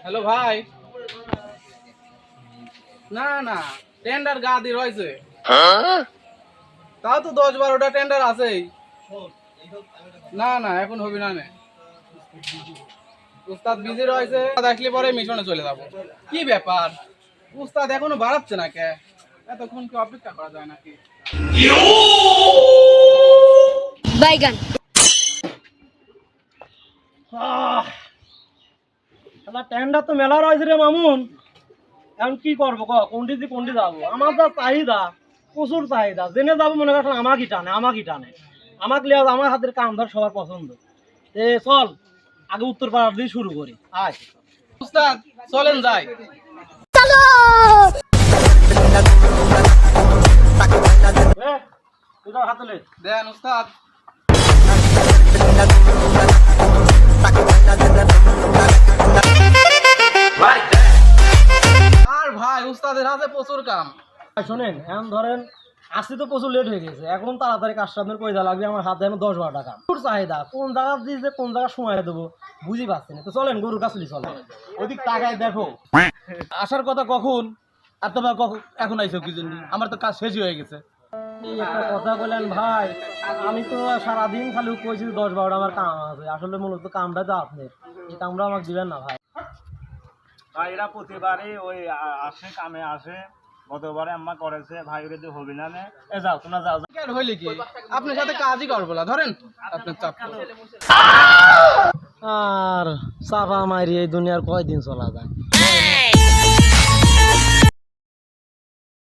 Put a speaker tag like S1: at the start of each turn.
S1: Hello ভাই, না না টেন্ডার গা দিয়ে রয়েছে, তাও তো 10-12টা টেন্ডার আছেই। না না এখন হবি না নে, উস্তাদ বিজি রয়েছে, দেখলে পরে মিশনে চলে যাবো। কি ব্যাপার, উস্তাদ এখনো বাড়াচ্ছে না কে? এতক্ষণ কি অপেক্ষা করা যায় নাকি?
S2: বাইগান
S3: টেন্ডার তো মেলা রয়েছে রে মামুন। এখন কি করবো কোনটি যাবো? আমার যা চাহিদা, প্রচুর চাহিদা, জেনে যাবো মনে করছেন আমাকে টানে আমাকে লিয়া আমার হাতের কাম ধর সবার পছন্দ। চল আগে উত্তর পাড়ার দিয়ে শুরু করি। আয়
S1: উস্তাদ চলেন যাই।
S3: হাতে লে
S1: দেন উস্তাদ। আর ভাই উস্তাদের হাতে প্রচুর কাম।
S3: শোনেন, এখন ধরেন আসতে তো প্রচুর লেট হয়ে গেছে, এখন তাড়াতাড়ি কাজটা আপনার পয়সা লাগবে। আমার হাতে এখন 10-12 টাকা প্রচুর চাহিদা, কোন জায়গা দিয়ে কোন জায়গায় সময় দেবো বুঝি পাচ্ছি না। তো চলেন গরুর কাছে চলেন।
S4: ওদিক তাকায় দেখো, আসার কথা কখন আর তোমরা এখন আইছো কি জন্য? আমার তো কাজ শেষই হয়ে গেছে।
S3: এই একটা কথা বলেন ভাই, আমি তো সারাদিন খালি কইছি 10-12টা আমার কাম আছে, আসলে মূলত কামটা তো আপনার, এই কামটা আমাকে দিবেন না ভাই।
S5: ভাই এরা প্রতিবারই ওই আসে, কামে আসে, গতবারে আম্মা করেছে ভাই, ওরে তো হবি না নে। যাও তোমরা যাও।
S1: আর হইলে কি, আপনার সাথে কাজই করবো না, ধরেন আপনার চাপ।
S3: আর চাপা মারি এই দুনিয়ার কয়দিন চলা যায়।